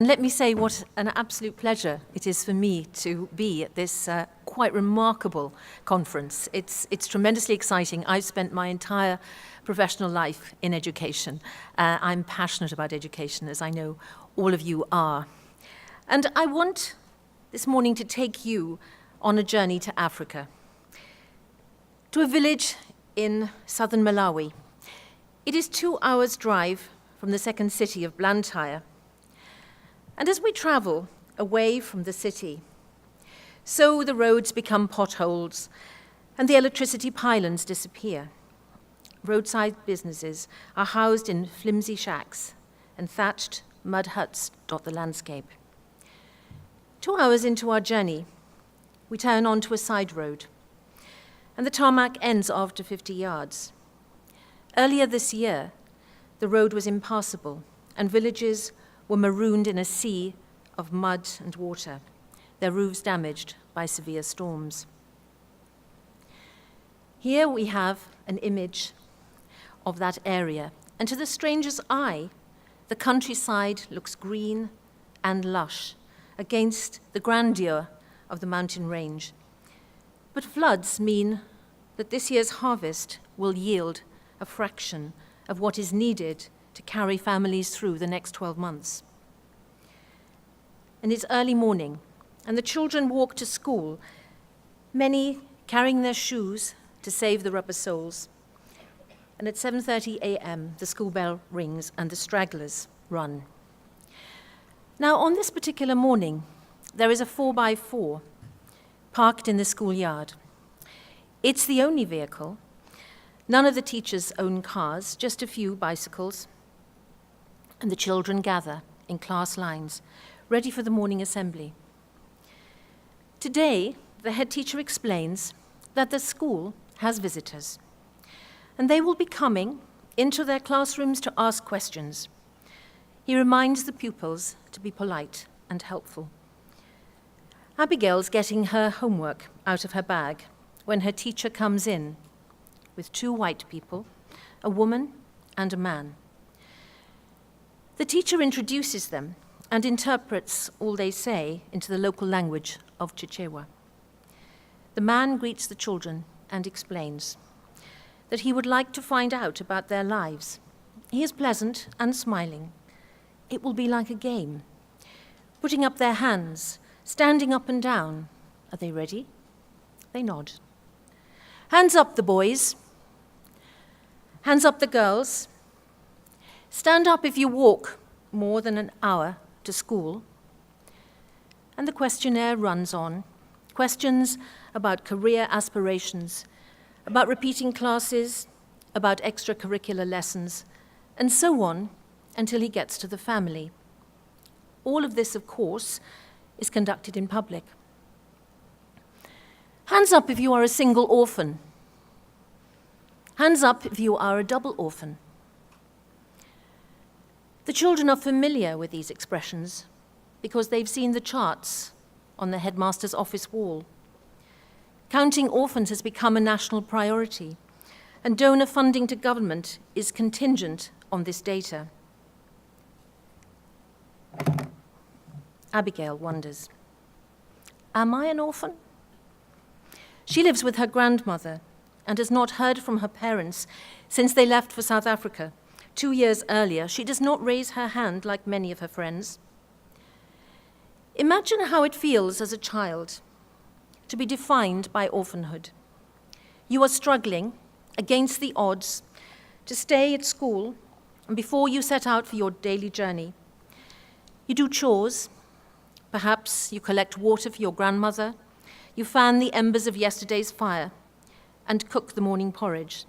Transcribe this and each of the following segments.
Let me say what an absolute pleasure it is for me to be at this quite remarkable conference. It's tremendously exciting. I've spent my entire professional life in education. I'm passionate about education, as I know all of you are. And I want this morning to take you on a journey to Africa, to a village in southern Malawi. It is 2 hours' drive from the second city of Blantyre. And as we travel away from the city, so the roads become potholes and the electricity pylons disappear. Roadside businesses are housed in flimsy shacks and thatched mud huts dot the landscape. 2 hours into our journey, we turn onto a side road, and the tarmac ends after 50 yards. Earlier this year, the road was impassable, and villages were marooned in a sea of mud and water, their roofs damaged by severe storms. Here we have an image of that area, and to the stranger's eye, the countryside looks green and lush against the grandeur of the mountain range. But floods mean that this year's harvest will yield a fraction of what is needed to carry families through the next 12 months. And it's early morning, and the children walk to school, many carrying their shoes to save the rubber soles. And at 7:30 a.m., the school bell rings and the stragglers run. Now, on this particular morning, there is a 4x4 parked in the schoolyard. It's the only vehicle. None of the teachers own cars, just a few bicycles. And the children gather in class lines, ready for the morning assembly. Today, the head teacher explains that the school has visitors, and they will be coming into their classrooms to ask questions. He reminds the pupils to be polite and helpful. Abigail's getting her homework out of her bag when her teacher comes in with 2 white people, a woman and a man. The teacher introduces them and interprets all they say into the local language of Chichewa. The man greets the children and explains that he would like to find out about their lives. He is pleasant and smiling. It will be like a game, putting up their hands, standing up and down. Are they ready? They nod. Hands up, the boys. Hands up, the girls. Stand up if you walk more than an hour to school. And the questionnaire runs on. Questions about career aspirations, about repeating classes, about extracurricular lessons, and so on until he gets to the family. All of this, of course, is conducted in public. Hands up if you are a single orphan. Hands up if you are a double orphan. The children are familiar with these expressions because they've seen the charts on the headmaster's office wall. Counting orphans has become a national priority, and donor funding to government is contingent on this data. Abigail wonders, am I an orphan? She lives with her grandmother and has not heard from her parents since they left for South Africa 2 years earlier. She does not raise her hand like many of her friends. Imagine how it feels as a child to be defined by orphanhood. You are struggling against the odds to stay at school, and before you set out for your daily journey, you do chores. Perhaps you collect water for your grandmother, you fan the embers of yesterday's fire, and cook the morning porridge.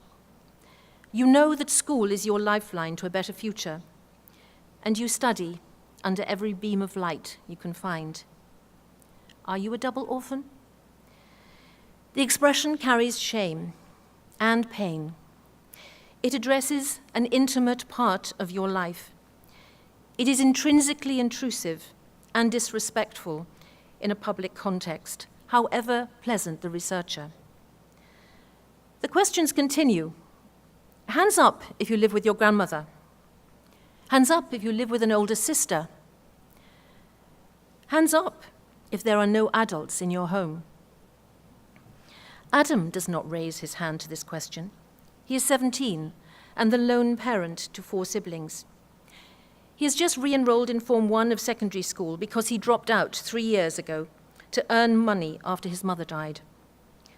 You know that school is your lifeline to a better future, and you study under every beam of light you can find. Are you a double orphan? The expression carries shame and pain. It addresses an intimate part of your life. It is intrinsically intrusive and disrespectful in a public context, however pleasant the researcher. The questions continue. Hands up if you live with your grandmother. Hands up if you live with an older sister. Hands up if there are no adults in your home. Adam does not raise his hand to this question. He is 17 and the lone parent to 4 siblings. He has just re-enrolled in Form 1 of secondary school because he dropped out 3 years ago to earn money after his mother died.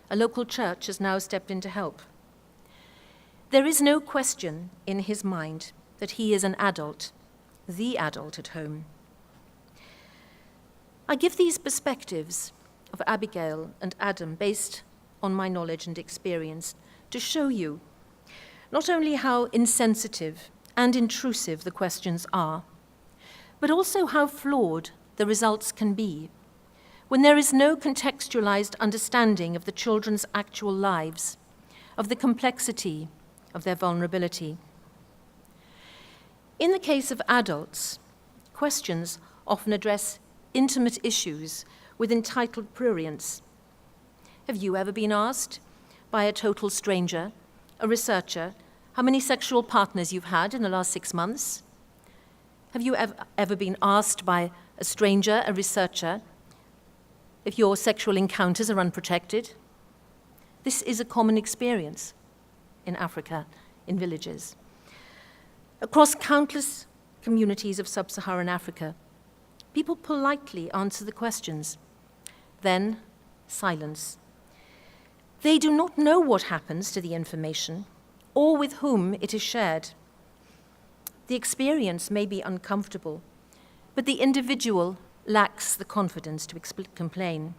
A local church has now stepped in to help. There is no question in his mind that he is an adult, the adult at home. I give these perspectives of Abigail and Adam based on my knowledge and experience to show you not only how insensitive and intrusive the questions are, but also how flawed the results can be when there is no contextualized understanding of the children's actual lives, of the complexity of their vulnerability. In the case of adults, questions often address intimate issues with entitled prurience. Have you ever been asked by a total stranger, a researcher, how many sexual partners you've had in the last 6 months? Have you ever been asked by a stranger, a researcher, if your sexual encounters are unprotected? This is a common experience in Africa, in villages. Across countless communities of sub-Saharan Africa, people politely answer the questions. Then, silence. They do not know what happens to the information or with whom it is shared. The experience may be uncomfortable, but the individual lacks the confidence to complain.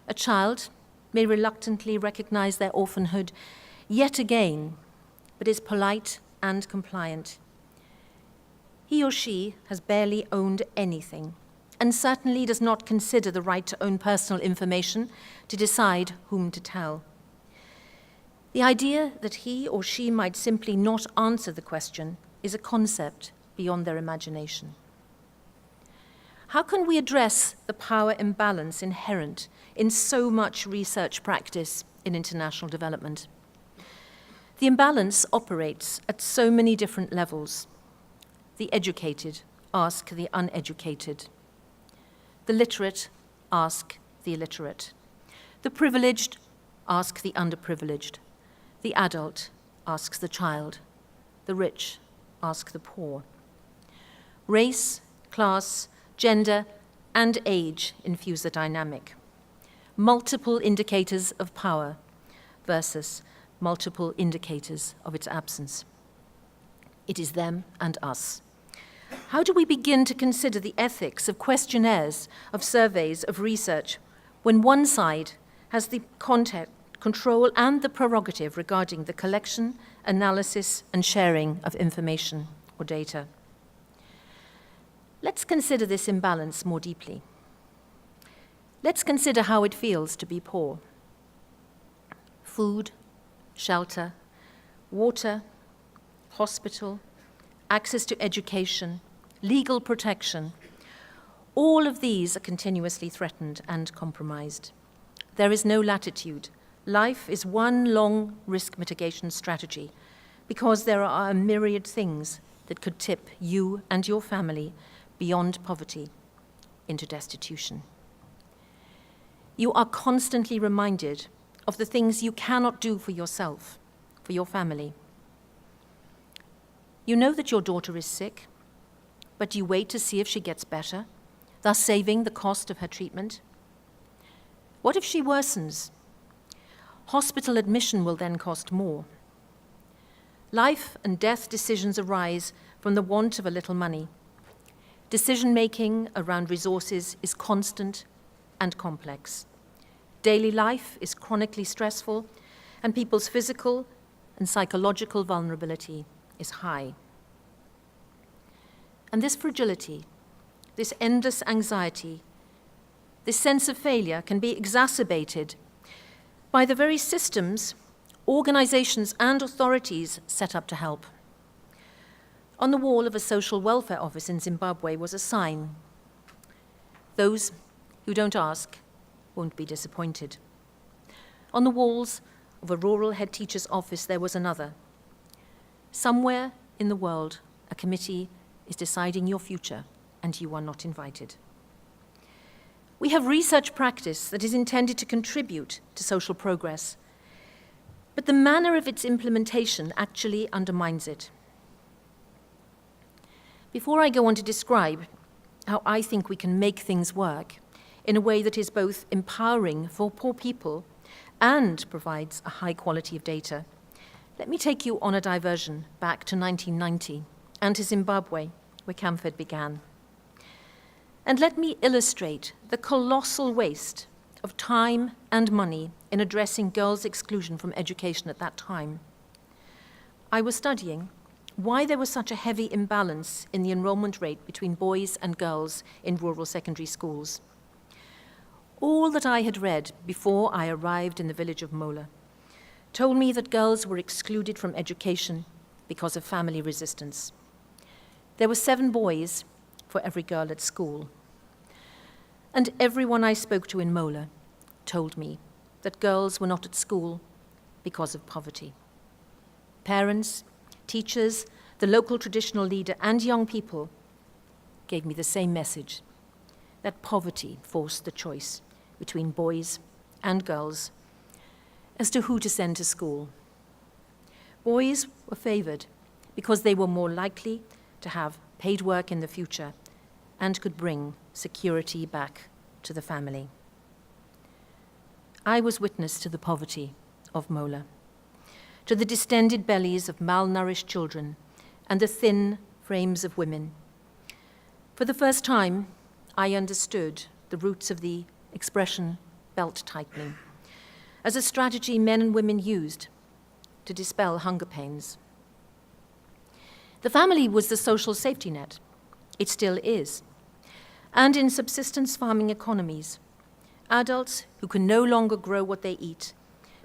A child may reluctantly recognize their orphanhood yet again, but is polite and compliant. He or she has barely owned anything, and certainly does not consider the right to own personal information to decide whom to tell. The idea that he or she might simply not answer the question is a concept beyond their imagination. How can we address the power imbalance inherent in so much research practice in international development? The imbalance operates at so many different levels. The educated ask the uneducated. The literate ask the illiterate. The privileged ask the underprivileged. The adult asks the child. The rich ask the poor. Race, class, gender, and age infuse the dynamic. Multiple indicators of power versus multiple indicators of its absence. It is them and us. How do we begin to consider the ethics of questionnaires, of surveys, of research, when one side has the content, control, and the prerogative regarding the collection, analysis, and sharing of information or data? Let's consider this imbalance more deeply. Let's consider how it feels to be poor. Food, shelter, water, hospital, access to education, legal protection, all of these are continuously threatened and compromised. There is no latitude. Life is one long risk mitigation strategy because there are a myriad things that could tip you and your family beyond poverty into destitution. You are constantly reminded of the things you cannot do for yourself, for your family. You know that your daughter is sick, but you wait to see if she gets better, thus saving the cost of her treatment. What if she worsens? Hospital admission will then cost more. Life and death decisions arise from the want of a little money. Decision-making around resources is constant and complex. Daily life is chronically stressful, and people's physical and psychological vulnerability is high. And this fragility, this endless anxiety, this sense of failure can be exacerbated by the very systems, organizations, and authorities set up to help. On the wall of a social welfare office in Zimbabwe was a sign: "Those who don't ask won't be disappointed." On the walls of a rural head teacher's office there was another: "Somewhere in the world, a committee is deciding your future, and you are not invited." We have research practice that is intended to contribute to social progress, but the manner of its implementation actually undermines it. Before I go on to describe how I think we can make things work in a way that is both empowering for poor people and provides a high quality of data, let me take you on a diversion back to 1990 and to Zimbabwe, where Camfed began. And let me illustrate the colossal waste of time and money in addressing girls' exclusion from education at that time. I was studying why there was such a heavy imbalance in the enrollment rate between boys and girls in rural secondary schools. All that I had read before I arrived in the village of Mola told me that girls were excluded from education because of family resistance. There were 7 boys for every girl at school. And everyone I spoke to in Mola told me that girls were not at school because of poverty. Parents, teachers, the local traditional leader, and young people gave me the same message, that poverty forced the choice between boys and girls as to who to send to school. Boys were favored because they were more likely to have paid work in the future and could bring security back to the family. I was witness to the poverty of Mola, to the distended bellies of malnourished children and the thin frames of women. For the first time, I understood the roots of the expression belt tightening as a strategy men and women used to dispel hunger pains. The family was the social safety net. It still is. And in subsistence farming economies, adults who can no longer grow what they eat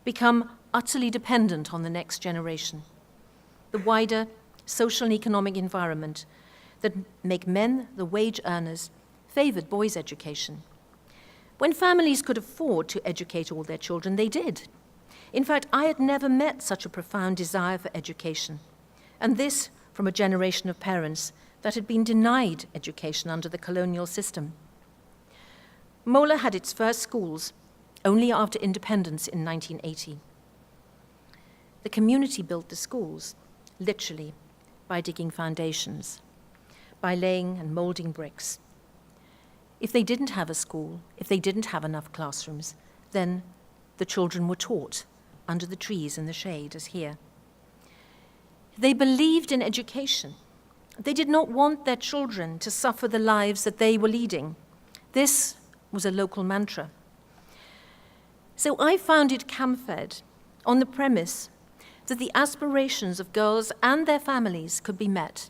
become utterly dependent on the next generation. The wider social and economic environment that make men the wage earners favored boys' education. When families could afford to educate all their children, they did. In fact, I had never met such a profound desire for education, and this from a generation of parents that had been denied education under the colonial system. Mola had its first schools only after independence in 1980. The community built the schools, literally, by digging foundations, by laying and molding bricks. If they didn't have a school, if they didn't have enough classrooms, then the children were taught under the trees in the shade, as here. They believed in education. They did not want their children to suffer the lives that they were leading. This was a local mantra. So I founded Camfed on the premise that the aspirations of girls and their families could be met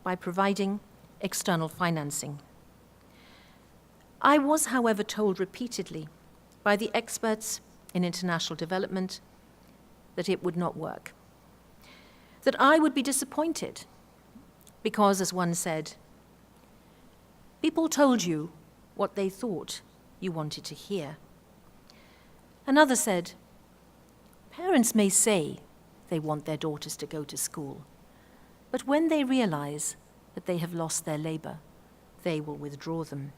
by providing external financing. I was, however, told repeatedly by the experts in international development that it would not work, that I would be disappointed because, as one said, people told you what they thought you wanted to hear. Another said, parents may say they want their daughters to go to school, but when they realize that they have lost their labor, they will withdraw them.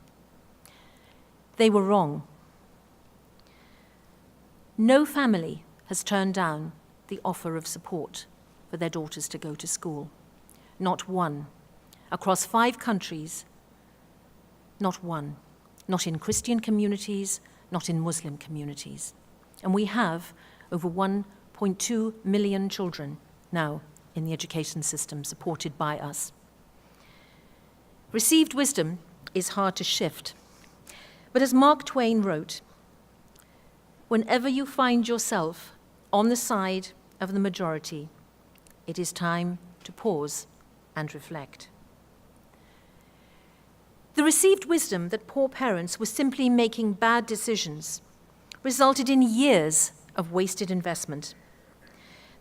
They were wrong. No family has turned down the offer of support for their daughters to go to school. Not one. Across 5 countries, not one. Not in Christian communities, not in Muslim communities. And we have over 1.2 million children now in the education system supported by us. Received wisdom is hard to shift. But as Mark Twain wrote, whenever you find yourself on the side of the majority, it is time to pause and reflect. The received wisdom that poor parents were simply making bad decisions resulted in years of wasted investment.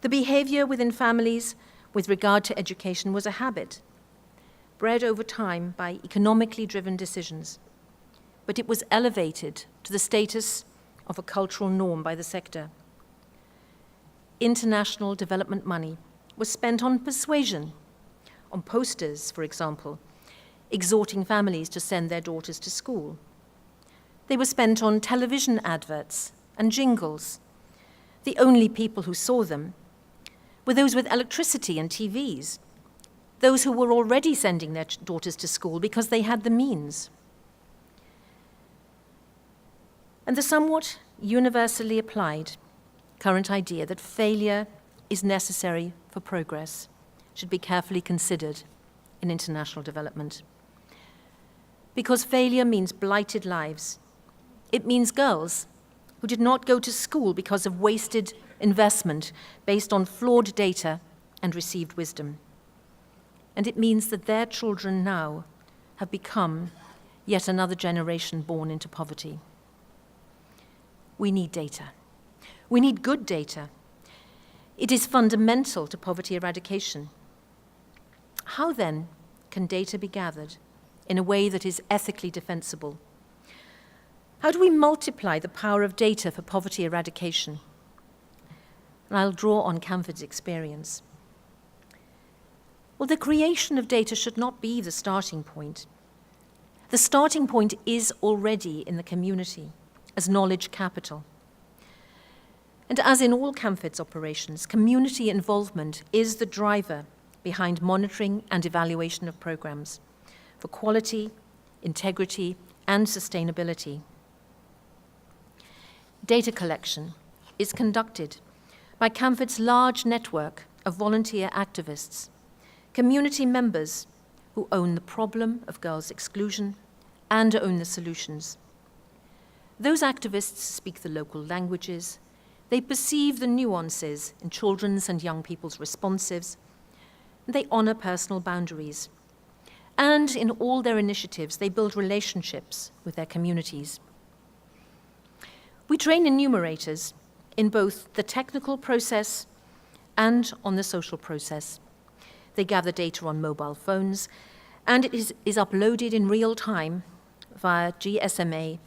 The behavior within families with regard to education was a habit, bred over time by economically driven decisions, but it was elevated to the status of a cultural norm by the sector. International development money was spent on persuasion, on posters, for example, exhorting families to send their daughters to school. They were spent on television adverts and jingles. The only people who saw them were those with electricity and TVs, those who were already sending their daughters to school because they had the means. And the somewhat universally applied current idea that failure is necessary for progress should be carefully considered in international development. Because failure means blighted lives. It means girls who did not go to school because of wasted investment based on flawed data and received wisdom. And it means that their children now have become yet another generation born into poverty. We need data. We need good data. It is fundamental to poverty eradication. How then can data be gathered in a way that is ethically defensible? How do we multiply the power of data for poverty eradication? And I'll draw on Camfed's experience. Well, the creation of data should not be the starting point. The starting point is already in the community as knowledge capital. And as in all Camfed's operations, community involvement is the driver behind monitoring and evaluation of programs for quality, integrity, and sustainability. Data collection is conducted by Camfed's large network of volunteer activists, community members who own the problem of girls' exclusion and own the solutions. Those activists speak the local languages, they perceive the nuances in children's and young people's responsives, and they honor personal boundaries. And in all their initiatives, they build relationships with their communities. We train enumerators in both the technical process and on the social process. They gather data on mobile phones, and it is uploaded in real time via GSMA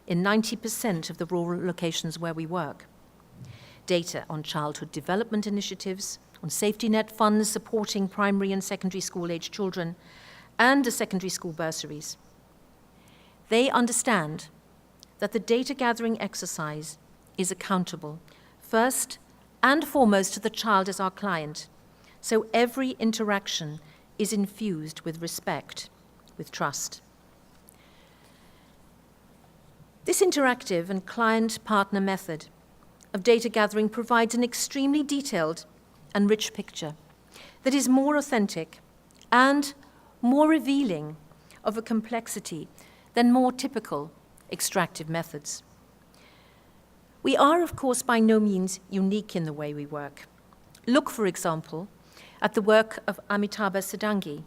in 90% of the rural locations where we work. Data on childhood development initiatives, on safety net funds supporting primary and secondary school-age children, and the secondary school bursaries. They understand that the data gathering exercise is accountable, first and foremost to the child as our client, so every interaction is infused with respect, with trust. This interactive and client-partner method of data gathering provides an extremely detailed and rich picture that is more authentic and more revealing of a complexity than more typical extractive methods. We are, of course, by no means unique in the way we work. Look, for example, at the work of Amitabha Sidangi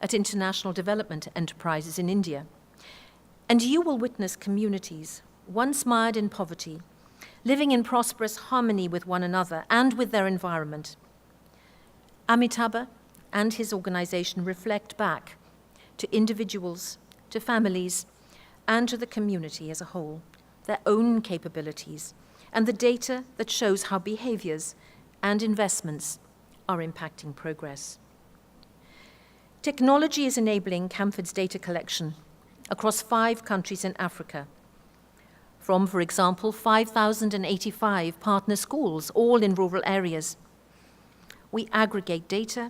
at International Development Enterprises in India, and you will witness communities once mired in poverty, living in prosperous harmony with one another and with their environment. Amitabha and his organization reflect back to individuals, to families, and to the community as a whole, their own capabilities, and the data that shows how behaviors and investments are impacting progress. Technology is enabling Camfed's data collection across 5 countries in Africa, from, for example, 5,085 partner schools, all in rural areas. We aggregate data,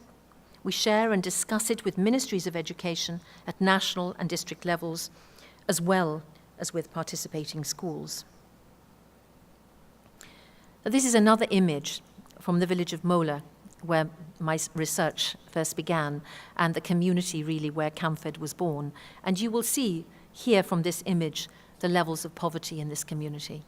we share and discuss it with ministries of education at national and district levels, as well as with participating schools. Now, this is another image from the village of Mola, where my research first began, and the community really where Camfed was born. And you will see here from this image the levels of poverty in this community.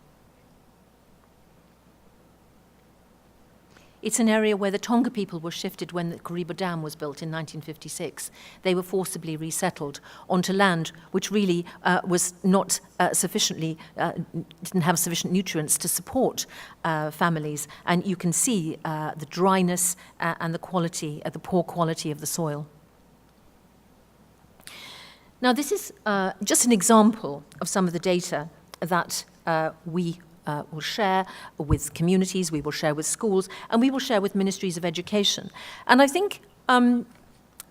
It's an area where the Tonga people were shifted when the Kariba Dam was built in 1956. They were forcibly resettled onto land which really was not didn't have sufficient nutrients to support families. And you can see the dryness and the quality, the poor quality of the soil. Now, this is just an example of some of the data that we will share with communities, we will share with schools, and we will share with ministries of education. And I think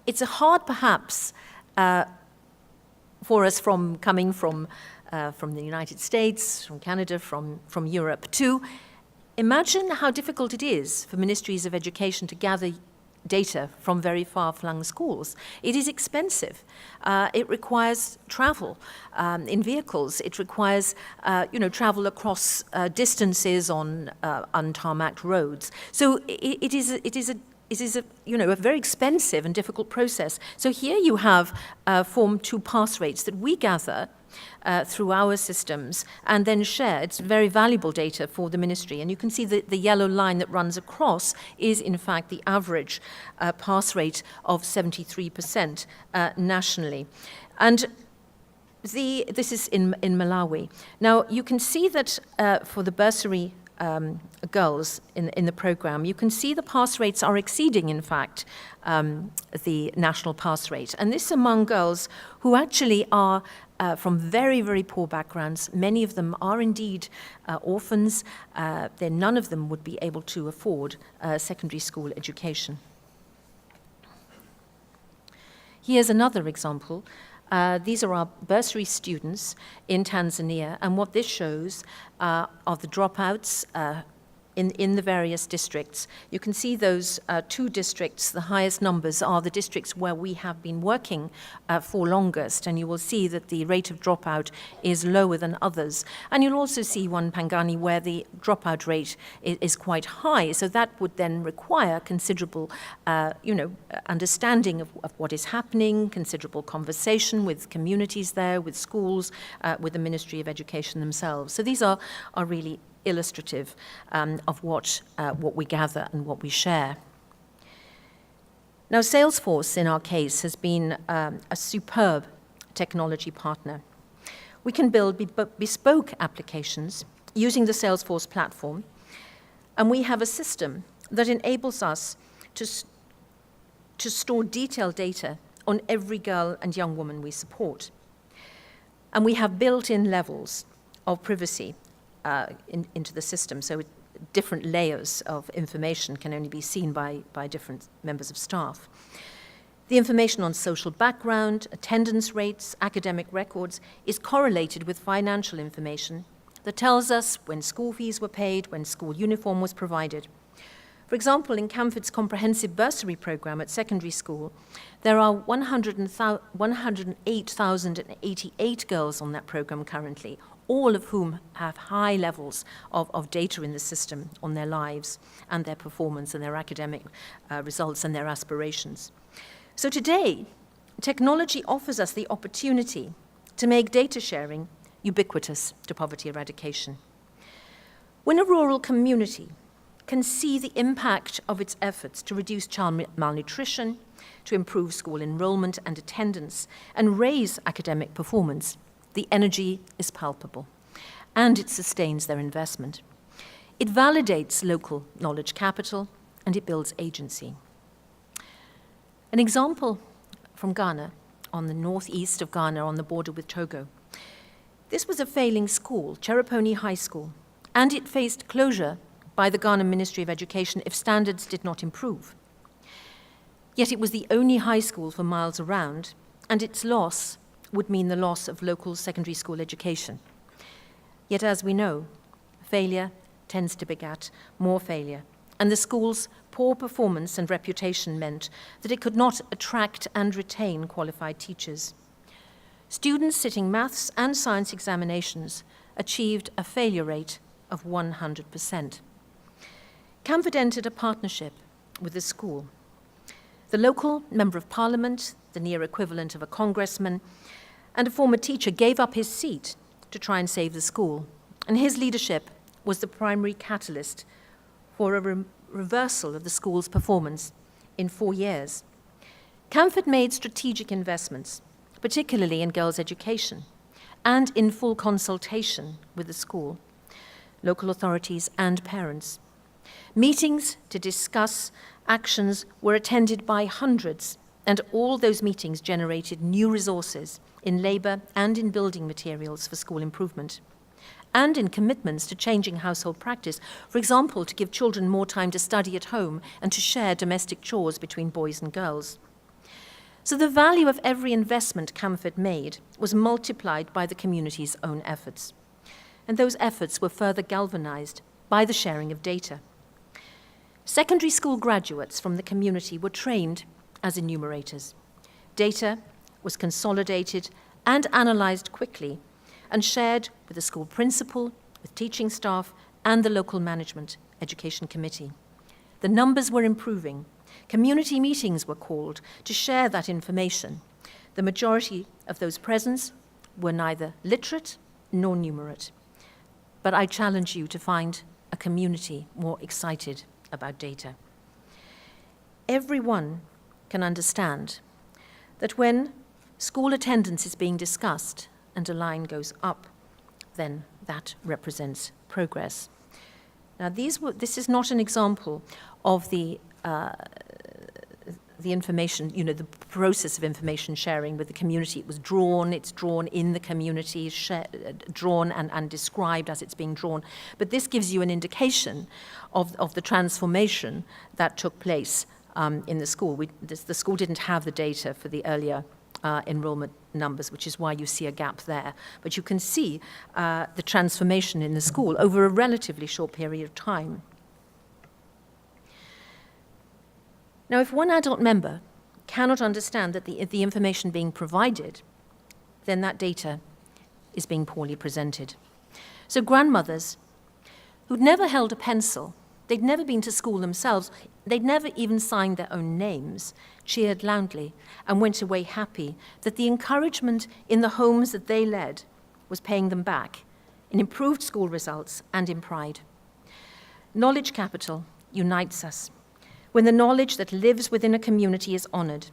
it's hard, perhaps, for us coming from from the United States, from Canada, from Europe, to imagine how difficult it is for ministries of education to gather data from very far-flung schools. It is expensive. It requires travel in vehicles. It requires, travel across distances on untarmacked roads. So it is a very expensive and difficult process. So here you have Form 2 pass rates that we gather through our systems and then share. It's very valuable data for the ministry. And you can see that the yellow line that runs across is, in fact, the average pass rate of 73% nationally. And this is in Malawi. Now, you can see that for the bursary girls in the program, you can see the pass rates are exceeding, in fact, the national pass rate. And this among girls who actually are from very, very poor backgrounds. Many of them are indeed orphans. Then none of them would be able to afford secondary school education. Here's another example. These are our bursary students in Tanzania, and what this shows are the dropouts in the various districts. You can see those 2 districts, the highest numbers are the districts where we have been working for longest, and you will see that the rate of dropout is lower than others. And you'll also see one Pangani where the dropout rate is quite high, so that would then require considerable understanding of what is happening, considerable conversation with communities there, with schools, with the Ministry of Education themselves. So these are really illustrative of what we gather and what we share. Now, Salesforce, in our case, has been a superb technology partner. We can build bespoke applications using the Salesforce platform, and we have a system that enables us to store detailed data on every girl and young woman we support. And we have built-in levels of privacy into the system, so different layers of information can only be seen by different members of staff. The information on social background, attendance rates, academic records is correlated with financial information that tells us when school fees were paid, when school uniform was provided. For example, in Camfed's comprehensive bursary program at secondary school, there are 108,088 girls on that program currently, all of whom have high levels of data in the system on their lives and their performance and their academic results and their aspirations. So today, technology offers us the opportunity to make data sharing ubiquitous to poverty eradication. When a rural community can see the impact of its efforts to reduce child malnutrition, to improve school enrollment and attendance, and raise academic performance, the energy is palpable, and it sustains their investment. It validates local knowledge capital, and it builds agency. An example from Ghana, on the northeast of Ghana, on the border with Togo. This was a failing school, Chereponi High School, and it faced closure by the Ghana Ministry of Education if standards did not improve. Yet it was the only high school for miles around, and its loss would mean the loss of local secondary school education. Yet, as we know, failure tends to beget more failure, and the school's poor performance and reputation meant that it could not attract and retain qualified teachers. Students sitting maths and science examinations achieved a failure rate of 100%. Camfed entered a partnership with the school. The local member of parliament, the near equivalent of a congressman, and a former teacher gave up his seat to try and save the school, and his leadership was the primary catalyst for a reversal of the school's performance in 4 years. Camfed made strategic investments, particularly in girls' education, and in full consultation with the school, local authorities, and parents. Meetings to discuss actions were attended by hundreds, and all those meetings generated new resources in labor and in building materials for school improvement, and in commitments to changing household practice, for example, to give children more time to study at home and to share domestic chores between boys and girls. So the value of every investment Camfed made was multiplied by the community's own efforts. And those efforts were further galvanized by the sharing of data. Secondary school graduates from the community were trained as enumerators. Data was consolidated and analyzed quickly and shared with the school principal, with teaching staff, and the local management education committee. The numbers were improving. Community meetings were called to share that information. The majority of those present were neither literate nor numerate. But I challenge you to find a community more excited about data. Everyone can understand that when school attendance is being discussed and a line goes up, then that represents progress. Now, this is not an example of the information, the process of information sharing with the community. It's drawn in the community, drawn and described as it's being drawn. But this gives you an indication of the transformation that took place in the school. The school didn't have the data for the earlier enrollment numbers, which is why you see a gap there. But you can see the transformation in the school over a relatively short period of time. Now, if one adult member cannot understand that the information being provided, then that data is being poorly presented. So grandmothers who'd never held a pencil, they'd never been to school themselves, they'd never even signed their own names, cheered loudly and went away happy that the encouragement in the homes that they led was paying them back in improved school results and in pride. Knowledge capital unites us when the knowledge that lives within a community is honored,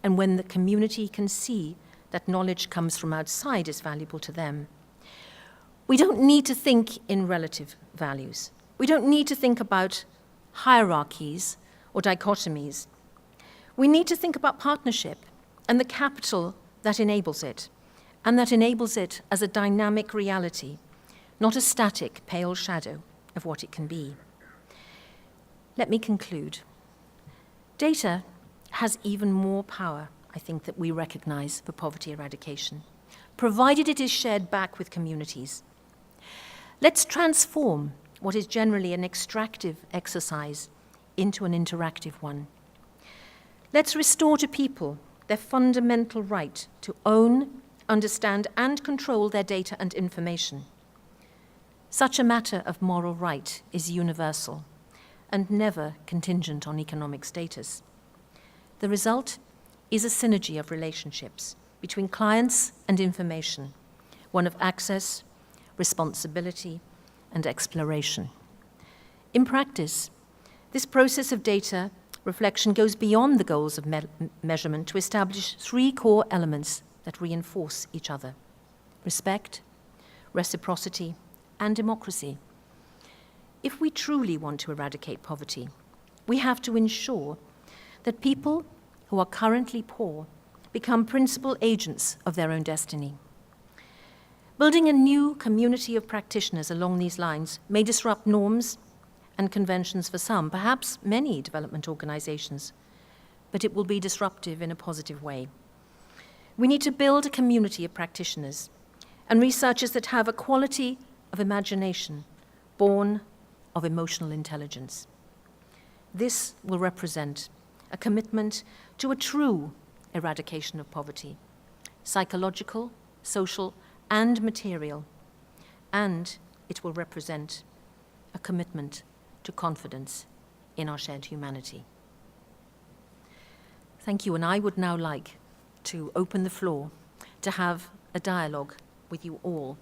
and when the community can see that knowledge comes from outside is valuable to them. We don't need to think in relative values. We don't need to think about hierarchies or dichotomies. We need to think about partnership and the capital that enables it, and that enables it as a dynamic reality, not a static, pale shadow of what it can be. Let me conclude. Data has even more power, I think, that we recognize for poverty eradication, provided it is shared back with communities. Let's transform what is generally an extractive exercise into an interactive one. Let's restore to people their fundamental right to own, understand, and control their data and information. Such a matter of moral right is universal and never contingent on economic status. The result is a synergy of relationships between clients and information, one of access, responsibility, and exploration. In practice, this process of data reflection goes beyond the goals of measurement to establish three core elements that reinforce each other: respect, reciprocity, and democracy. If we truly want to eradicate poverty, we have to ensure that people who are currently poor become principal agents of their own destiny. Building a new community of practitioners along these lines may disrupt norms and conventions for some, perhaps many development organizations, but it will be disruptive in a positive way. We need to build a community of practitioners and researchers that have a quality of imagination born of emotional intelligence. This will represent a commitment to a true eradication of poverty, psychological, social, and material, and it will represent a commitment to confidence in our shared humanity. Thank you, and I would now like to open the floor to have a dialogue with you all.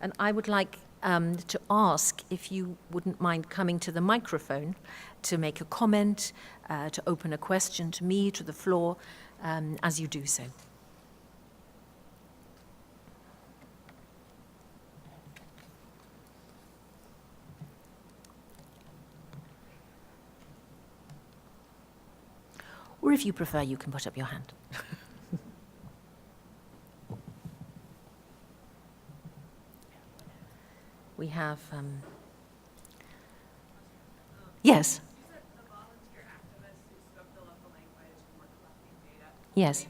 And I would like to ask if you wouldn't mind coming to the microphone to make a comment, to open a question to me, to the floor, as you do so. Or if you prefer, you can put up your hand. We have, yes. You said a volunteer activist who spoke the local language and were collecting data. Yes.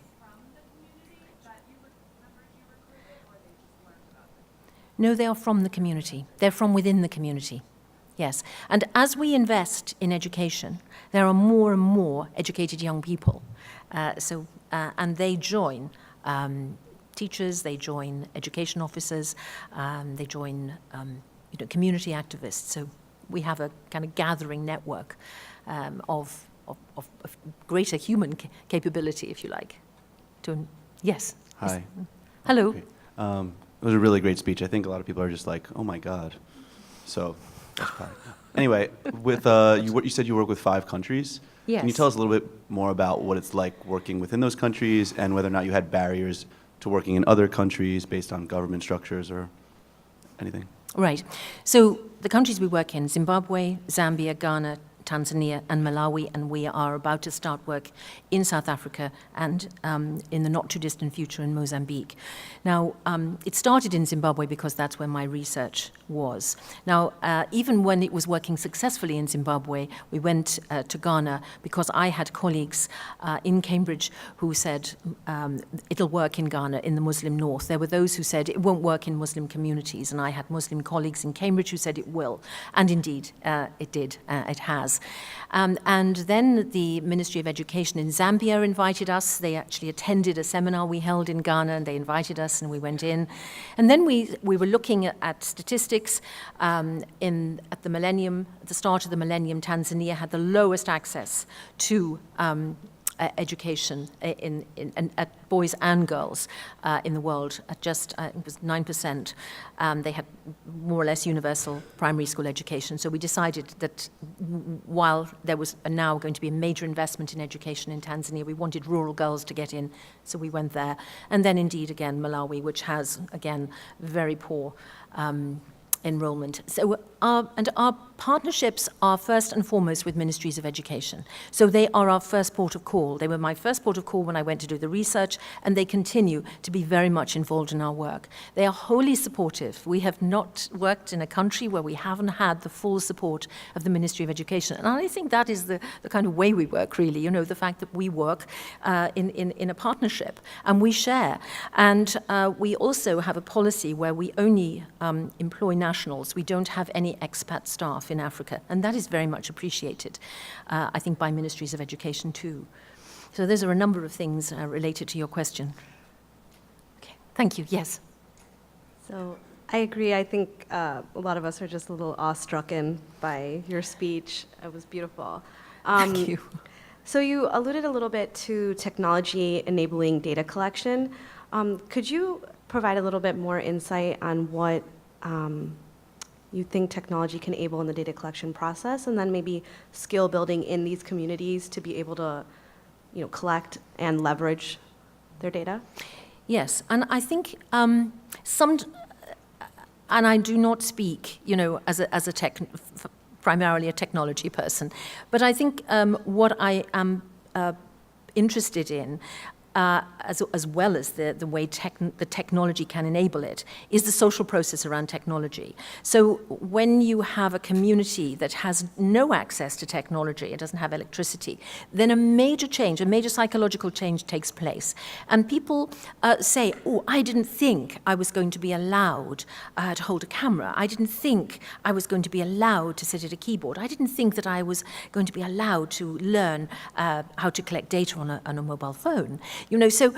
No, they are from the community. They're from within the community. Yes. And as we invest in education, there are more and more educated young people. And they join teachers, they join education officers, they join community activists. So we have a kind of gathering network of greater human capability, if you like. Yes. Hi. Hello. Okay. It was a really great speech. I think a lot of people are just like, oh my God. So, that's fine. Anyway, with you said you work with 5 countries. Yes. Can you tell us a little bit more about what it's like working within those countries and whether or not you had barriers to working in other countries based on government structures or anything? Right. So the countries we work in, Zimbabwe, Zambia, Ghana, Tanzania and Malawi, and we are about to start work in South Africa and in the not-too-distant future in Mozambique. Now, it started in Zimbabwe because that's where my research was. Now, even when it was working successfully in Zimbabwe, we went to Ghana because I had colleagues in Cambridge who said it'll work in Ghana, in the Muslim North. There were those who said it won't work in Muslim communities, and I had Muslim colleagues in Cambridge who said it will. And indeed, it did. It has. And then the Ministry of Education in Zambia invited us. They actually attended a seminar we held in Ghana, and they invited us, and we went in. And then we were looking at statistics. At the millennium, at the start of the millennium, Tanzania had the lowest access to education at boys and girls in the world at just, it was 9%. They had more or less universal primary school education. So we decided that while there was now going to be a major investment in education in Tanzania, we wanted rural girls to get in, so we went there. And then indeed, again, Malawi, which has, again, very poor enrollment. So our partnerships are first and foremost with ministries of education. So they are our first port of call. They were my first port of call when I went to do the research, and they continue to be very much involved in our work. They are wholly supportive. We have not worked in a country where we haven't had the full support of the Ministry of Education. And I think that is the kind of way we work, really, the fact that we work in a partnership and we share. And we also have a policy where we only employ nationals. We don't have any expat staff in Africa, and that is very much appreciated, I think, by ministries of education too. So those are a number of things related to your question. Okay, thank you. Yes. So I agree. I think a lot of us are just a little awestrucken by your speech. It was beautiful. Thank you. So you alluded a little bit to technology enabling data collection. Could you provide a little bit more insight on what you think technology can enable in the data collection process, and then maybe skill building in these communities to be able to, collect and leverage their data? Yes, and I think and I do not speak, as a primarily a technology person, but I think what I am interested in, as well as the way the technology can enable it, is the social process around technology. So when you have a community that has no access to technology, it doesn't have electricity, then a major psychological change takes place. And people say, oh, I didn't think I was going to be allowed to hold a camera. I didn't think I was going to be allowed to sit at a keyboard. I didn't think that I was going to be allowed to learn how to collect data on a mobile phone. So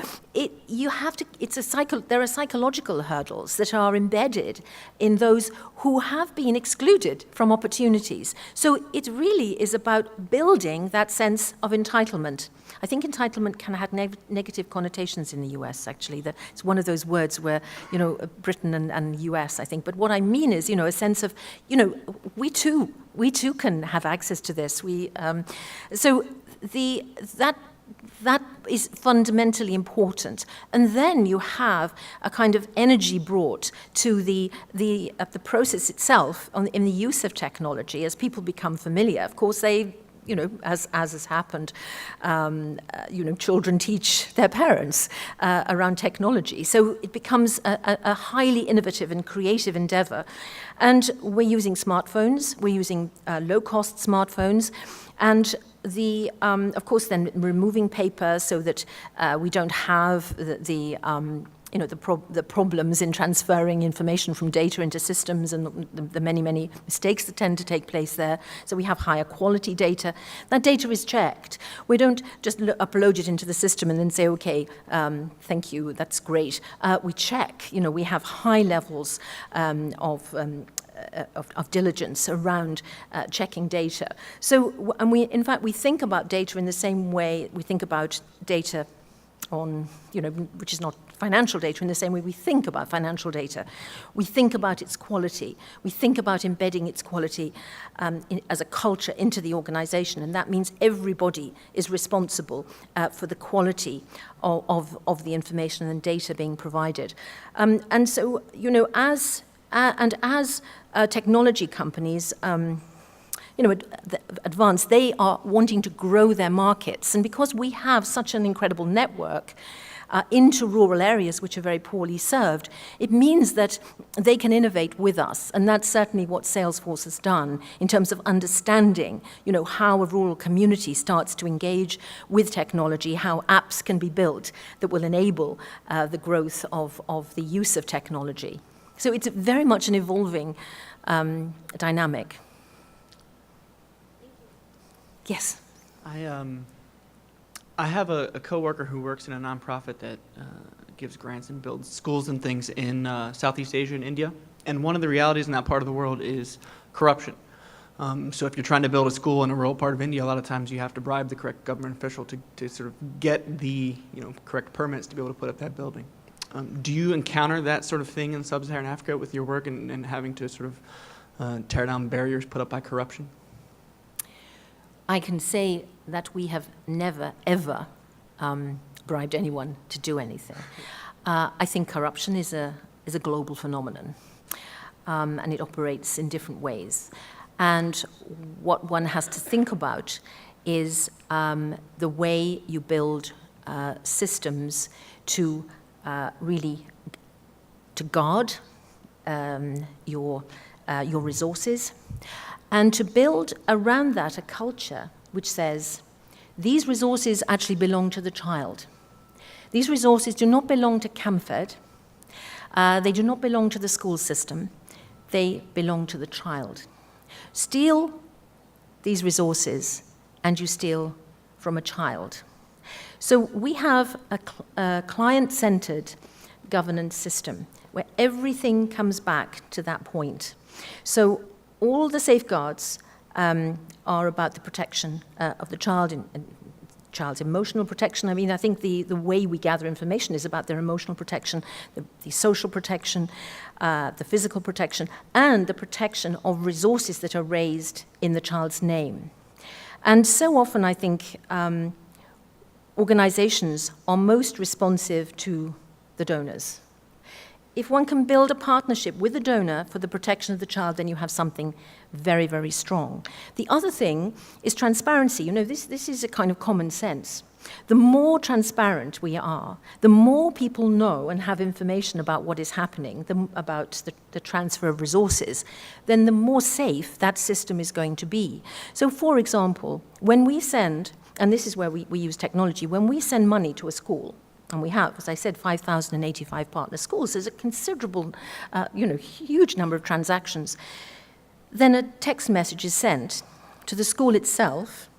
there are psychological hurdles that are embedded in those who have been excluded from opportunities. So it really is about building that sense of entitlement. I think entitlement can have negative connotations in the US, actually. It's one of those words where, Britain and US, I think. But what I mean is, a sense of, we too can have access to this. That is fundamentally important. And then you have a kind of energy brought to the process itself in the use of technology as people become familiar. Of course, they, as has happened, children teach their parents around technology. So it becomes a highly innovative and creative endeavor. And we're using smartphones, we're using low-cost smartphones, and of course, then removing paper so that we don't have the the problems in transferring information from data into systems and the many, many mistakes that tend to take place there. So we have higher quality data. That data is checked. We don't just upload it into the system and then say, okay, thank you, that's great. We check, we have high levels of diligence around checking data. So, and in fact, we think about data in the same way we think about data on, which is not financial data, in the same way we think about financial data. We think about its quality. We think about embedding its quality as a culture into the organization, and that means everybody is responsible for the quality of the information and data being provided. And so, as technology companies advance, they are wanting to grow their markets. And because we have such an incredible network into rural areas which are very poorly served, it means that they can innovate with us. And that's certainly what Salesforce has done in terms of understanding, how a rural community starts to engage with technology, how apps can be built that will enable the growth of the use of technology. So it's very much an evolving dynamic. Yes. I have a coworker who works in a nonprofit that gives grants and builds schools and things in Southeast Asia and India. And one of the realities in that part of the world is corruption. So if you're trying to build a school in a rural part of India, a lot of times you have to bribe the correct government official to sort of get the correct permits to be able to put up that building. Do you encounter that sort of thing in sub-Saharan Africa with your work and having to sort of tear down barriers put up by corruption? I can say that we have never, ever bribed anyone to do anything. I think corruption is a global phenomenon, and it operates in different ways. And what one has to think about is the way you build systems to really to guard your resources, and to build around that a culture which says these resources actually belong to the child. These resources do not belong to Camfed. They do not belong to the school system. They belong to the child. Steal these resources and you steal from a child. So we have a client-centered governance system where everything comes back to that point. So all the safeguards are about the protection of the child and child's emotional protection. I mean, I think the way we gather information is about their emotional protection, the social protection, the physical protection, and the protection of resources that are raised in the child's name. And so often, I think, organizations are most responsive to the donors. If one can build a partnership with the donor for the protection of the child, then you have something very, very strong. The other thing is transparency. This is a kind of common sense. The more transparent we are, the more people know and have information about what is happening, about the transfer of resources, then the more safe that system is going to be. So, for example, when we send, and this is where we use technology, when we send money to a school, and we have, as I said, 5,085 partner schools. There's a considerable, huge number of transactions. Then a text message is sent to the school itself,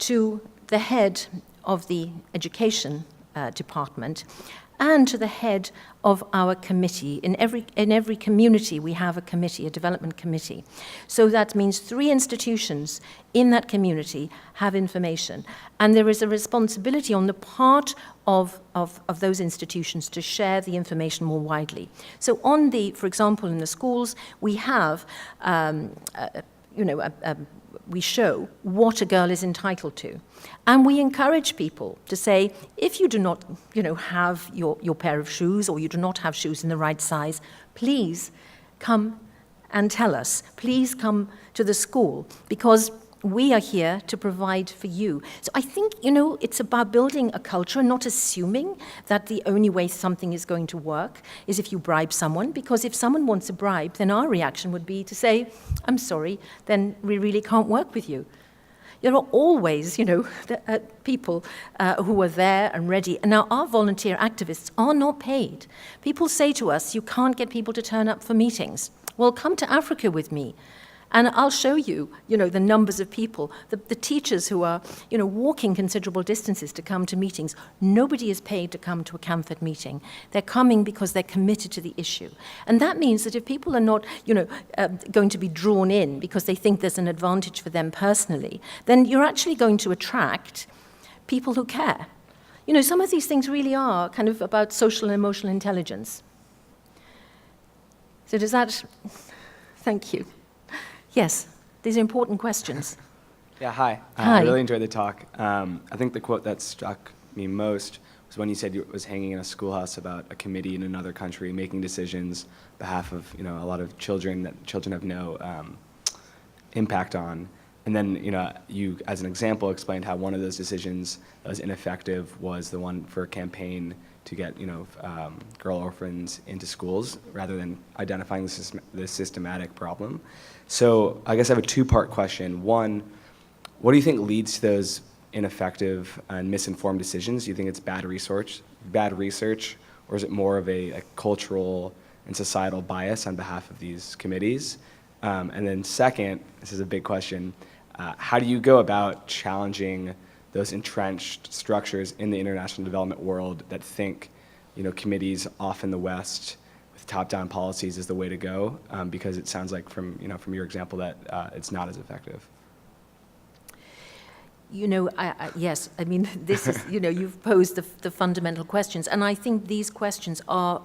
to the head of the education department, and to the head of our committee. In every community, we have a committee, a development committee. So that means 3 institutions in that community have information. And there is a responsibility on the part of those institutions to share the information more widely. So for example, in the schools, we have, we show what a girl is entitled to. And we encourage people to say, if you do not, have your pair of shoes, or you do not have shoes in the right size, please come and tell us. Please come to the school, because we are here to provide for you. So I think, it's about building a culture and not assuming that the only way something is going to work is if you bribe someone, because if someone wants a bribe, then our reaction would be to say, I'm sorry, then we really can't work with you. There are always, people who are there and ready. And now our volunteer activists are not paid. People say to us, you can't get people to turn up for meetings. Well, come to Africa with me. And I'll show you, the numbers of people, the teachers who are, walking considerable distances to come to meetings. Nobody is paid to come to a Camfed meeting. They're coming because they're committed to the issue. And that means that if people are not, going to be drawn in because they think there's an advantage for them personally, then you're actually going to attract people who care. Some of these things really are kind of about social and emotional intelligence. So does that, thank you. Yes, these are important questions. Yeah, hi. Hi. I really enjoyed the talk. I think the quote that struck me most was when you said you was hanging in a schoolhouse about a committee in another country making decisions on behalf of a lot of children that children have no impact on. And then you, as an example, explained how one of those decisions that was ineffective was the one for a campaign to get girl orphans into schools rather than identifying the systematic problem. So I guess I have a two-part question. One, what do you think leads to those ineffective and misinformed decisions? Do you think it's bad research, or is it more of a cultural and societal bias on behalf of these committees? And then second, this is a big question, how do you go about challenging those entrenched structures in the international development world that think committees off in the West with top-down policies is the way to go, because it sounds like from your example that it's not as effective. Yes, I mean, this is, you've posed the fundamental questions, and I think these questions are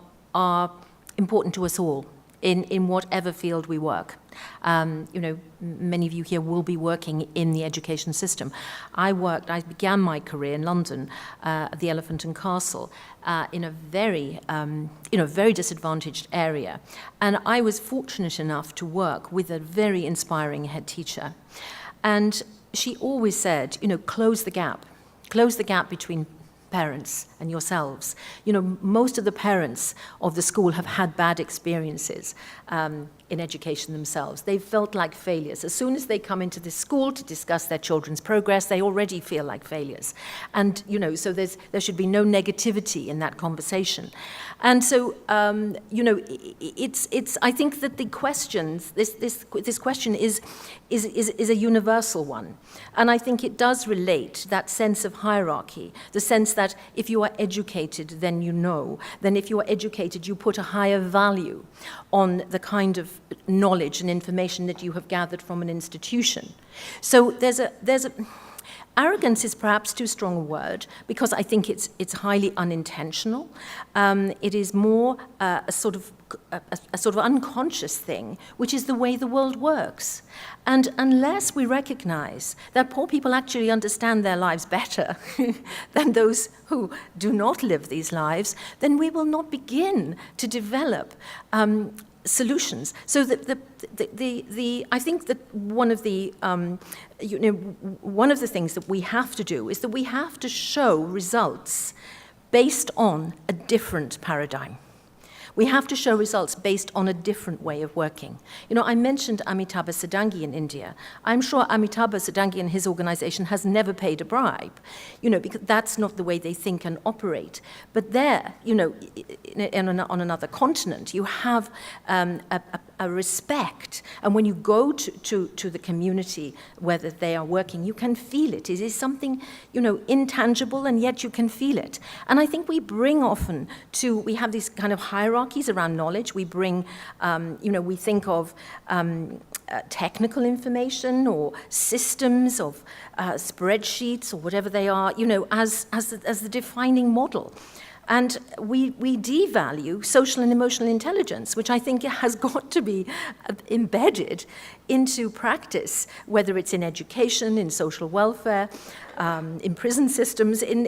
important to us all in whatever field we work. Many of you here will be working in the education system. I began my career in London at the Elephant and Castle in a very, very disadvantaged area. And I was fortunate enough to work with a very inspiring head teacher. And she always said, close the gap between parents and yourselves. Most of the parents of the school have had bad experiences in education themselves. They've felt like failures. As soon as they come into this school to discuss their children's progress, they already feel like failures. And, so there should be no negativity in that conversation. And so, it's. I think that the questions, this question is a universal one. And I think it does relate to that sense of hierarchy, the sense that if you are educated, then you know. Then if you are educated, you put a higher value on the kind of knowledge and information that you have gathered from an institution. So there's a arrogance is perhaps too strong a word, because I think it's highly unintentional. It is more a sort of unconscious thing, which is the way the world works. And unless we recognize that poor people actually understand their lives better than those who do not live these lives, then we will not begin to develop solutions. So I think that one of the things that we have to do is that we have to show results based on a different paradigm. We have to show results based on a different way of working. I mentioned Amitabh Sadangi in India. I'm sure Amitabh Sadangi and his organization has never paid a bribe, because that's not the way they think and operate. But there, on another continent, you have a respect. And when you go to the community where they are working, you can feel it. It is something, intangible, and yet you can feel it. And I think we bring we have these kind of hierarchies around knowledge. We bring, we think of technical information or systems of spreadsheets or whatever they are, as the defining model. And we devalue social and emotional intelligence, which I think has got to be embedded into practice, whether it's in education, in social welfare, in prison systems, in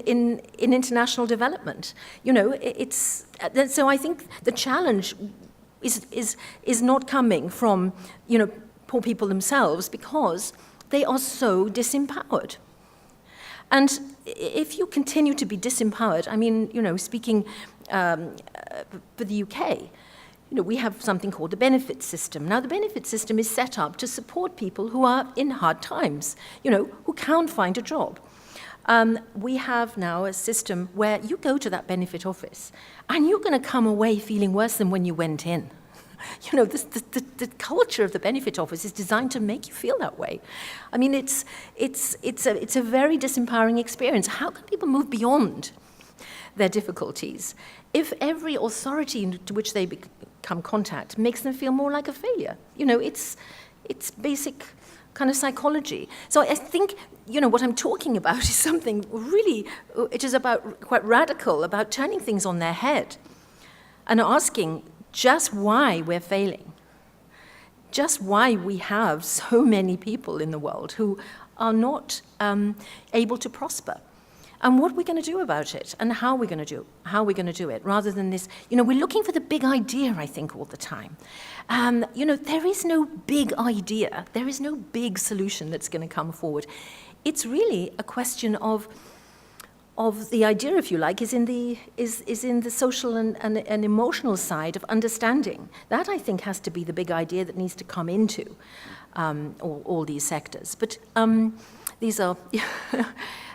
international development. So I think the challenge is not coming from, poor people themselves, because they are so disempowered. And if you continue to be disempowered, speaking for the UK, we have something called the benefit system. Now, the benefit system is set up to support people who are in hard times, who can't find a job. We have now a system where you go to that benefit office and you're going to come away feeling worse than when you went in. The culture of the benefit office is designed to make you feel that way. I mean, it's a very disempowering experience. How can people move beyond their difficulties if every authority to which they come contact makes them feel more like a failure? It's basic kind of psychology. So I think, what I'm talking about is something really, it is about quite radical, about turning things on their head and asking just why we're failing, just why we have so many people in the world who are not able to prosper, and what we're going to do about it, and how we're going to do it, rather than this, we're looking for the big idea, I think, all the time. There is no big idea, there is no big solution that's going to come forward. It's really a question of the idea, if you like, is in the social and emotional side of understanding. That, I think, has to be the big idea that needs to come into all these sectors. But these are,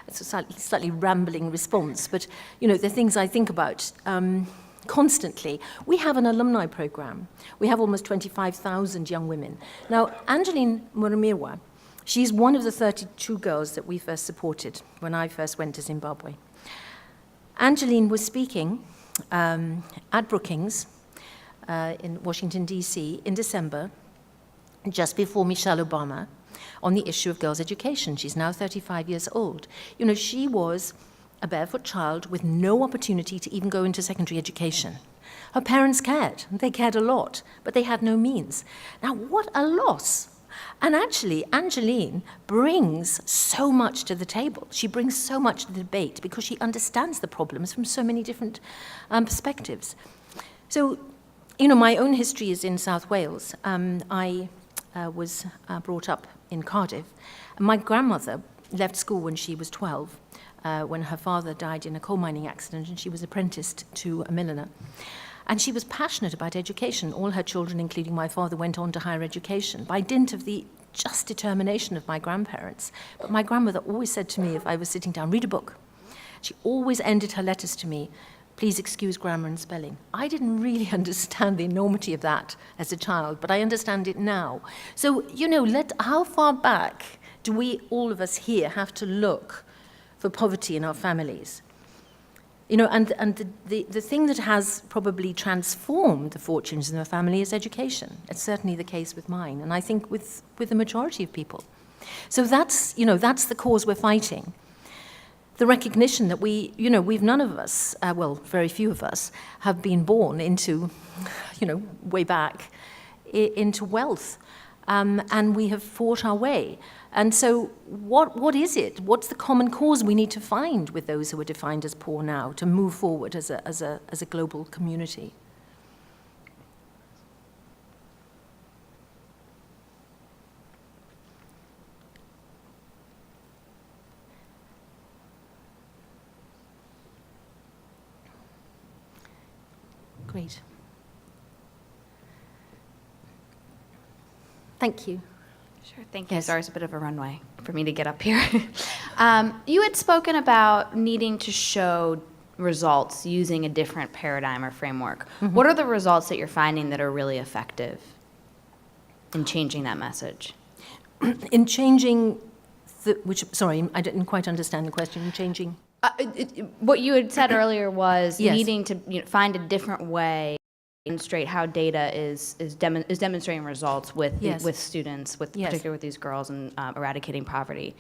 it's a slightly rambling response, but the things I think about constantly. We have an alumni program. We have almost 25,000 young women. Now, Angeline Muramirwa, she's one of the 32 girls that we first supported when I first went to Zimbabwe. Angeline was speaking at Brookings in Washington, D.C. in December, just before Michelle Obama, on the issue of girls' education. She's now 35 years old. She was a barefoot child with no opportunity to even go into secondary education. Her parents cared, and they cared a lot, but they had no means. Now, what a loss. And actually, Angeline brings so much to the table. She brings so much to the debate because she understands the problems from so many different perspectives. So, my own history is in South Wales. I was brought up in Cardiff. My grandmother left school when she was 12, when her father died in a coal mining accident, and she was apprenticed to a milliner. And she was passionate about education. All her children, including my father, went on to higher education by dint of the just determination of my grandparents. But my grandmother always said to me, if I was sitting down, read a book. She always ended her letters to me, please excuse grammar and spelling. I didn't really understand the enormity of that as a child, but I understand it now. So, how far back do we, all of us here, have to look for poverty in our families? And the thing that has probably transformed the fortunes in the family is education. It's certainly the case with mine, and I think with the majority of people. So that's the cause we're fighting. The recognition that we've none of us, very few of us, have been born into, way back, into wealth. And we have fought our way. And so what is it? What's the common cause we need to find with those who are defined as poor now to move forward as a global community? Great. Thank you. Sure, thank you. Yes. Sorry, it's a bit of a runway for me to get up here. You had spoken about needing to show results using a different paradigm or framework. Mm-hmm. What are the results that you're finding that are really effective in changing that message? In changing, sorry, I didn't quite understand the question. In changing? What you had said earlier was Yes. needing to find a different way to demonstrate how data is demonstrating results with Yes. with students, Yes. particularly with these girls, and eradicating poverty.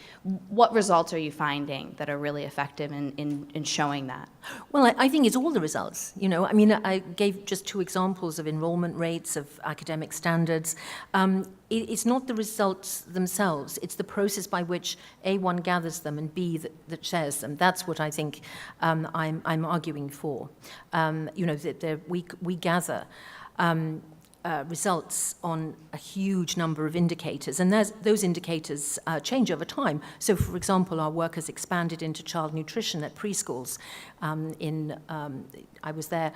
What results are you finding that are really effective in showing that? Well, I think it's all the results. I gave just 2 examples of enrollment rates, of academic standards. It's not the results themselves. It's the process by which A, one gathers them, and B, that shares them. That's what I think I'm arguing for. That we gather results on a huge number of indicators, and those indicators change over time. So, for example, our work has expanded into child nutrition at preschools. I was there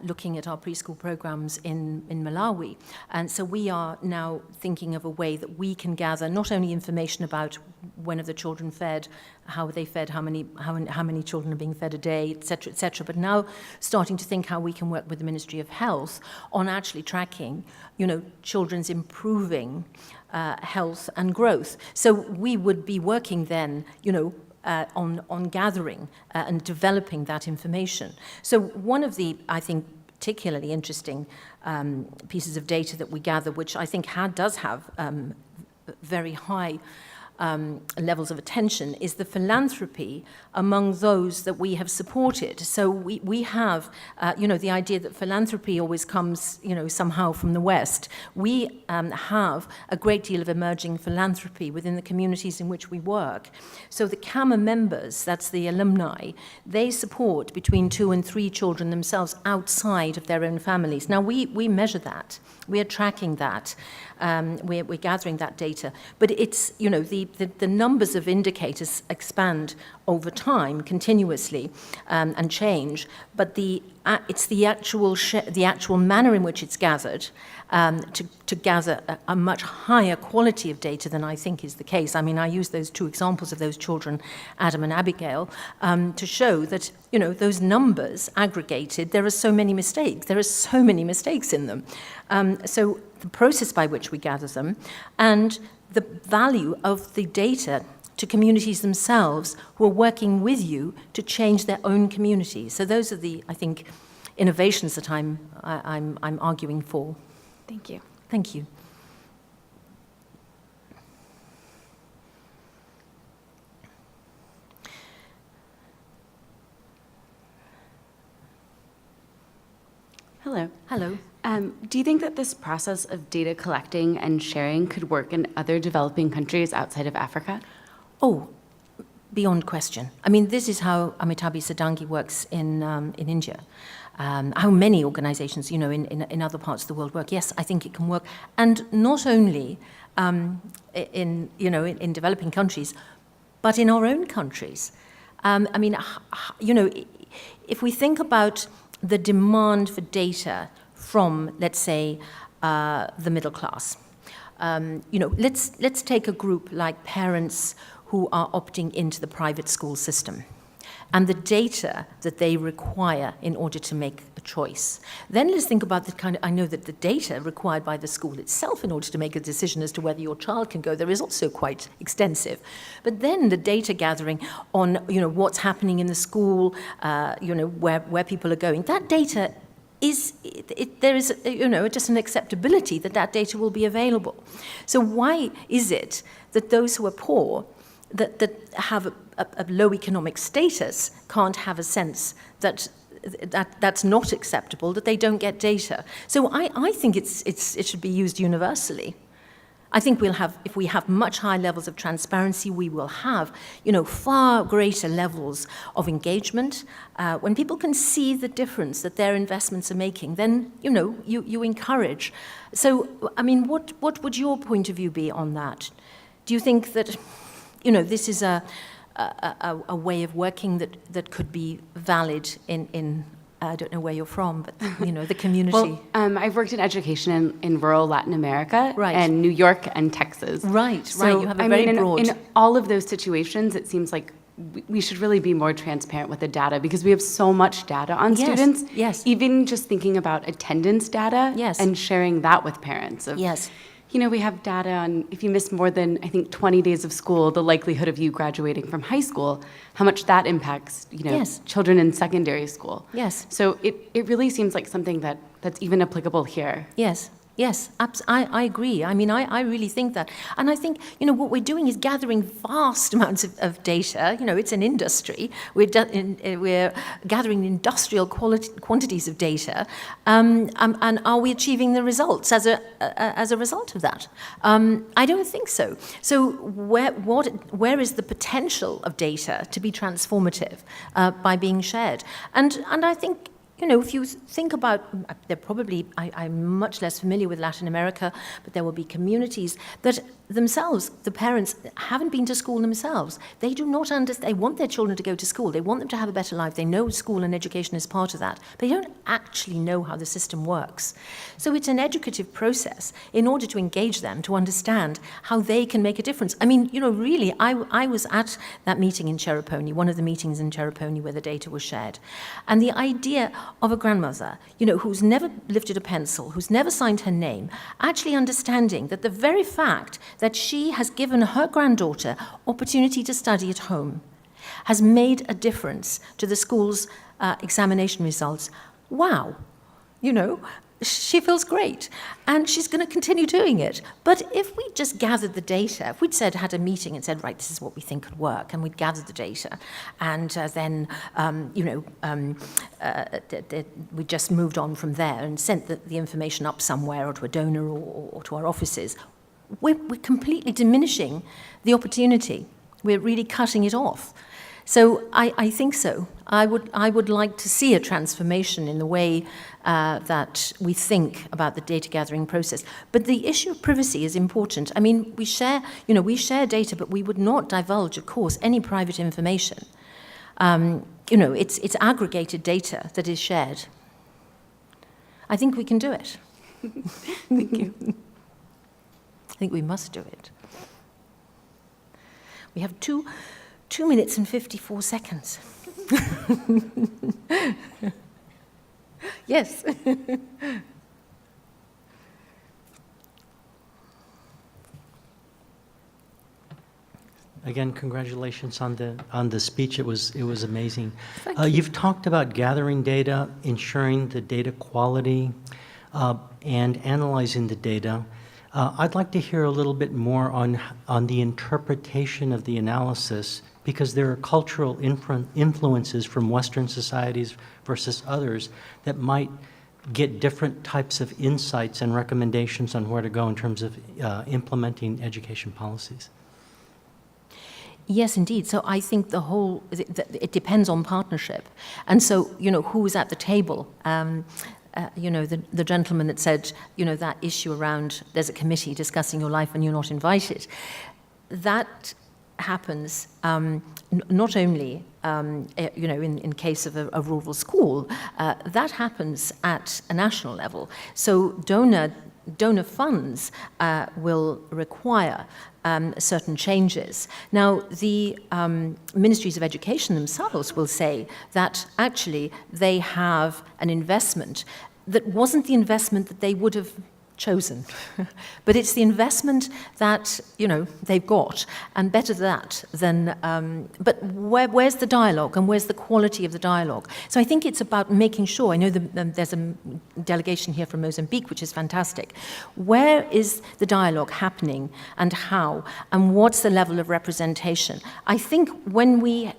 looking at our preschool programs in Malawi, and so we are now thinking of a way that we can gather not only information about when are the children fed, how are they fed, how many children are being fed a day, et cetera, but now starting to think how we can work with the Ministry of Health on actually tracking, children's improving health and growth. So we would be working then, on gathering and developing that information. So one of the, I think, particularly interesting pieces of data that we gather, which I think does have very high levels of attention, is the philanthropy among those that we have supported. So we have, the idea that philanthropy always comes, somehow from the West. We have a great deal of emerging philanthropy within the communities in which we work. So the CAMA members, that's the alumni, they support between 2 and 3 children themselves outside of their own families. Now, we measure that. We are tracking that. We're gathering that data. But it's, the numbers of indicators expand over time continuously and change. But it's the actual manner in which it's gathered to gather a much higher quality of data than I think is the case. I mean, I use those 2 examples of those children, Adam and Abigail, to show that, those numbers aggregated, there are so many mistakes. There are so many mistakes in them. So the process by which we gather them and the value of the data to communities themselves who are working with you to change their own communities. So those are the, I think, innovations that I'm arguing for. Thank you. Thank you. Hello. Hello. Do you think that this process of data collecting and sharing could work in other developing countries outside of Africa? Oh, beyond question. I mean, this is how Amitabh Sadangi works in India. How many organizations, in other parts of the world work. Yes, I think it can work. And not only in developing countries, but in our own countries. If we think about the demand for data from, let's say, the middle class. Let's take a group like parents who are opting into the private school system and the data that they require in order to make a choice. Then let's think about I know that the data required by the school itself in order to make a decision as to whether your child can go there is also quite extensive. But then the data gathering on, what's happening in the school, where people are going, that data there is just an acceptability that data will be available. So why is it that those who are poor, that have a low economic status, can't have a sense that's not acceptable, that they don't get data? So I think it should be used universally. I think if we have much higher levels of transparency, we will have, far greater levels of engagement. When people can see the difference that their investments are making, then, you encourage. So, I mean, what would your point of view be on that? Do you think that, this is a way of working that could be valid in I don't know where you're from, but the community. Well, I've worked in education in rural Latin America, right, and New York and Texas. Right. You have a very broad. In all of those situations, it seems like we should really be more transparent with the data because we have so much data on students. Yes. Even just thinking about attendance data. Yes. And sharing that with parents. Yes. We have data on if you miss more than, I think, 20 days of school, the likelihood of you graduating from high school, how much that impacts, Yes. children in secondary school. Yes. So it really seems like something that's even applicable here. Yes. Yes, I agree. I mean, I really think that. And I think, what we're doing is gathering vast amounts of data. It's an industry. We're gathering industrial quantities of data. And are we achieving the results as a result of that? I don't think so. So where is the potential of data to be transformative by being shared? And I think, if you think about, I'm much less familiar with Latin America, but there will be communities that themselves, the parents, haven't been to school themselves. They do not understand, they want their children to go to school, they want them to have a better life, they know school and education is part of that, but they don't actually know how the system works. So it's an educative process in order to engage them, to understand how they can make a difference. I mean, really, I was at that meeting in Chereponi, one of the meetings in Chereponi where the data was shared. And the idea of a grandmother, who's never lifted a pencil, who's never signed her name, actually understanding that the very fact that she has given her granddaughter opportunity to study at home has made a difference to the school's examination results. Wow, she feels great, and she's going to continue doing it. But if we just gathered the data, if we'd had a meeting and said, right, this is what we think could work, and we'd gathered the data, and then, we just moved on from there and sent the information up somewhere or to a donor or to our offices, we're completely diminishing the opportunity. We're really cutting it off. So I think so. I would like to see a transformation in the way that we think about the data gathering process. But the issue of privacy is important. I mean, we share data, but we would not divulge, of course, any private information. It's aggregated data that is shared. I think we can do it. Thank you. I think we must do it. We have 2 minutes and 54 seconds. Yes. Again, congratulations on the speech. It was amazing. Thank you. You've talked about gathering data, ensuring the data quality, and analyzing the data. I'd like to hear a little bit more on the interpretation of the analysis, because there are cultural influences from Western societies versus others that might get different types of insights and recommendations on where to go in terms of implementing education policies. Yes, indeed. So I think it depends on partnership. And so, who's at the table? The gentleman that said, that issue around there's a committee discussing your life and you're not invited. That happens not only, in case of a rural school, that happens at a national level. So donor funds will require certain changes. Now, the ministries of education themselves will say that actually they have an investment that wasn't the investment that they would have chosen, but it's the investment that they've got, and better that than. But where's the dialogue, and where's the quality of the dialogue? So I think it's about making sure. I know there's a delegation here from Mozambique, which is fantastic. Where is the dialogue happening, and how, and what's the level of representation? I think when we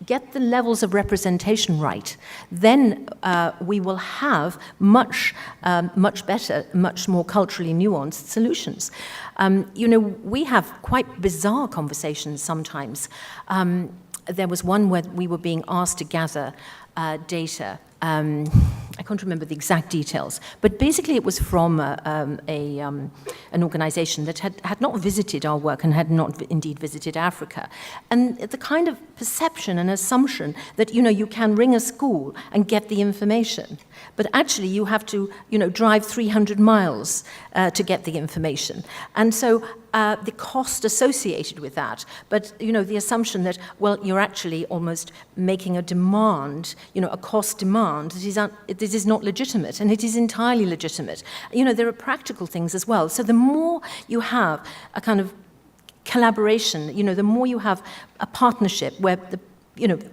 get the levels of representation right, then we will have much better, much more culturally nuanced solutions. We have quite bizarre conversations sometimes. There was one where we were being asked to gather data. I can't remember the exact details, but basically it was from an organization that had not visited our work and had not indeed visited Africa. And the kind of perception and assumption that, you can ring a school and get the information, but actually you have to, drive 300 miles to get the information. And so the cost associated with that, but, the assumption that, well, you're actually almost making a demand, a cost demand that is not legitimate, and it is entirely legitimate. There are practical things as well. So the more you have a kind of collaboration, the more you have a partnership where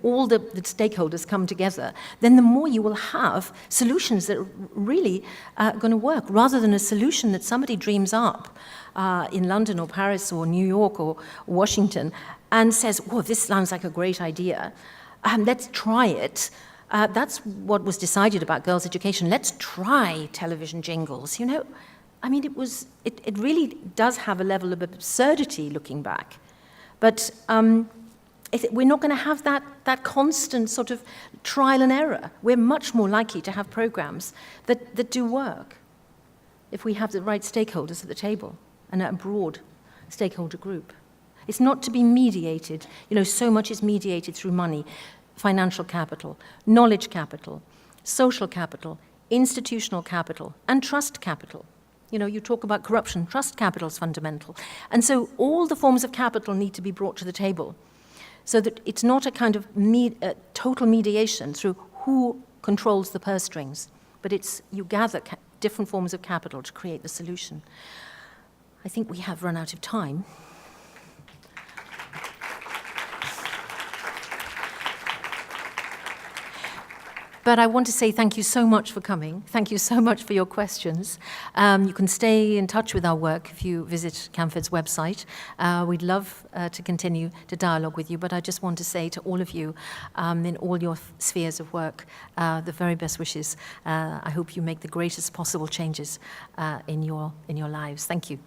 all the stakeholders come together, then the more you will have solutions that are really going to work, rather than a solution that somebody dreams up in London or Paris or New York or Washington and says, "Whoa, this sounds like a great idea. Let's try it." That's what was decided about girls' education. Let's try television jingles. I mean, it really does have a level of absurdity looking back. But we're not going to have that constant sort of trial and error. We're much more likely to have programs that do work if we have the right stakeholders at the table and a broad stakeholder group. It's not to be mediated. So much is mediated through money, financial capital, knowledge capital, social capital, institutional capital, and trust capital. You talk about corruption, trust capital is fundamental. And so all the forms of capital need to be brought to the table so that it's not a kind of total mediation through who controls the purse strings, but you gather different forms of capital to create the solution. I think we have run out of time. But I want to say thank you so much for coming. Thank you so much for your questions. You can stay in touch with our work if you visit Camfed's website. We'd love to continue to dialogue with you, but I just want to say to all of you in all your spheres of work, the very best wishes. I hope you make the greatest possible changes in your lives. Thank you.